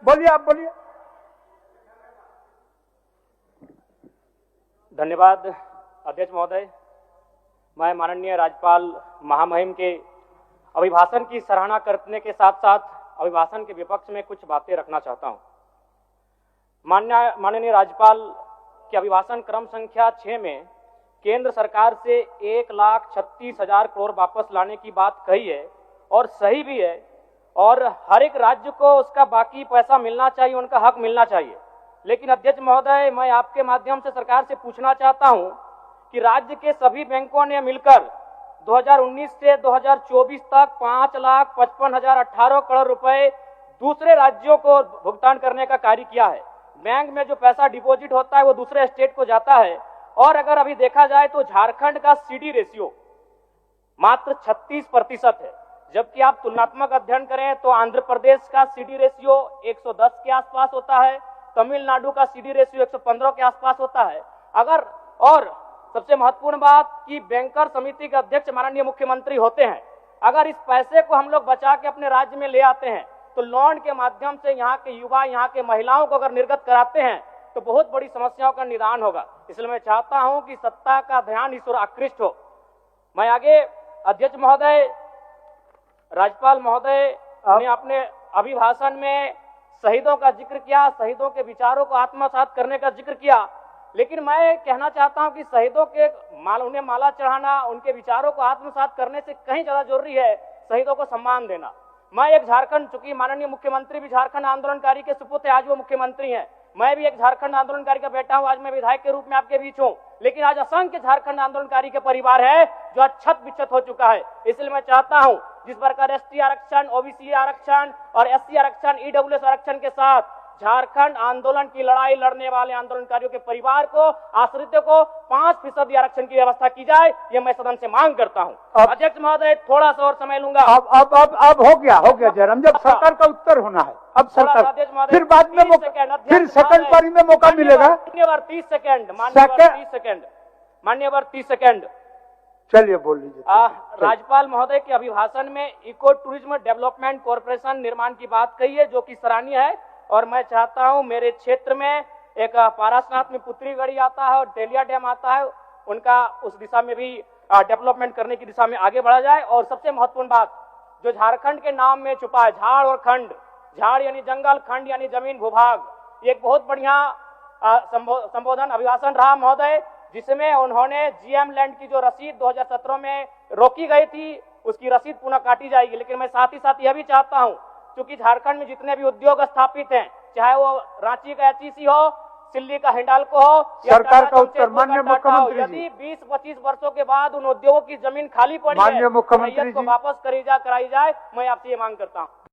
बोलिए, आप बोलिए। धन्यवाद अध्यक्ष महोदय। मैं माननीय राज्यपाल महामहिम के अभिभाषण की सराहना करने के साथ साथ अभिभाषण के विपक्ष में कुछ बातें रखना चाहता हूं। माननीय राज्यपाल के अभिभाषण क्रम संख्या 6 में केंद्र सरकार से 1,36,000 करोड़ वापस लाने की बात कही है और सही भी है, और हर एक राज्य को उसका बाकी पैसा मिलना चाहिए, उनका हक मिलना चाहिए। लेकिन अध्यक्ष महोदय, मैं आपके माध्यम से सरकार से पूछना चाहता हूं कि राज्य के सभी बैंकों ने मिलकर 2019 से 2024 तक 5,55,018 करोड़ रुपए दूसरे राज्यों को भुगतान करने का कार्य किया है। बैंक में जो पैसा डिपॉजिट होता है वो दूसरे स्टेट को जाता है, और अगर अभी देखा जाए तो झारखंड का सीडी रेशियो मात्र 36% है, जबकि आप तुलनात्मक अध्ययन करें तो आंध्र प्रदेश का सीडी रेशियो 110 के आसपास होता है, तमिलनाडु का सीडी रेशियो 115 के आसपास होता है। और सबसे महत्वपूर्ण बात कि बैंकर समिति के अध्यक्ष माननीय मुख्यमंत्री होते हैं। अगर इस पैसे को हम लोग बचा के अपने राज्य में ले आते हैं तो लोन के माध्यम से यहाँ के युवा, यहाँ के महिलाओं को अगर निर्गत कराते हैं तो बहुत बड़ी समस्याओं का निदान होगा। इसलिए मैं चाहता हूं कि सत्ता का ध्यान इस ओर आकृष्ट हो। मैं आगे अध्यक्ष महोदय, राज्यपाल महोदय ने अपने अभिभाषण में शहीदों का जिक्र किया, शहीदों के विचारों को आत्मसात करने का जिक्र किया, लेकिन मैं कहना चाहता हूं कि शहीदों के उन्हें माला चढ़ाना, उनके विचारों को आत्मसात करने से कहीं ज्यादा जरूरी है शहीदों को सम्मान देना। मैं एक झारखंड, चूंकि माननीय मुख्यमंत्री भी झारखंड आंदोलनकारी के सुपुत्र आज वो मुख्यमंत्री हैं, मैं भी एक झारखंड आंदोलनकारी का बेटा हूं, आज मैं विधायक के रूप में आपके बीच हूं, लेकिन आज असंख्य झारखंड आंदोलनकारी के परिवार है जो आज छत बिछत हो चुका है। इसलिए मैं चाहता हूं जिस प्रकार एसटी आरक्षण, ओबीसी आरक्षण और एससी आरक्षण, ईडब्ल्यूएस आरक्षण के साथ झारखंड आंदोलन की लड़ाई लड़ने वाले आंदोलनकारियों के परिवार को, आश्रितों को 5% आरक्षण की व्यवस्था की जाए, ये मैं सदन से मांग करता हूं। अध्यक्ष महोदय, थोड़ा सा और समय लूंगा। अब हो गया जयराम, जब सरकार का उत्तर होना है, अब सरकार, फिर बाद में फिर सेकंड पारी में मौका मिलेगा। मान्यवर 30 सेकंड, मान्यवर 30 सेकंड। चलिए बोल लीजिए। राज्यपाल महोदय के अभिभाषण में इको टूरिज्म डेवलपमेंट कॉर्पोरेशन निर्माण की बात कही है, जो कि सराहनीय है, और मैं चाहता हूं मेरे क्षेत्र में एक पारासनाथ में पुत्री गढ़ी आता है और तेलिया डैम आता है, उनका उस दिशा में भी डेवलपमेंट करने की दिशा में आगे बढ़ा जाए। और सबसे महत्वपूर्ण बात जो झारखंड के नाम में छुपा है, झाड़ और खंड, झाड़ यानी जंगल, खंड यानी जमीन भूभाग, ये एक बहुत बढ़िया संबोधन अभिभाषण रहा महोदय, जिसमें उन्होंने जीएम लैंड की जो रसीद 2017 में रोकी गई थी उसकी रसीद पुनः काटी जाएगी। लेकिन मैं साथ ही साथ यह भी चाहता हूं, क्योंकि झारखंड में जितने भी उद्योग स्थापित हैं, चाहे वो रांची का एचईसी हो, सिल्ली का हिंडाल्को हो, सरकार का उत्तर माननीय मुख्यमंत्री, यदि 20-25 वर्षों के बाद उन उद्योगों की जमीन खाली पड़ी है, माननीय मुख्यमंत्री को वापस कराई जाए, मैं आपसे ये मांग करता हूँ।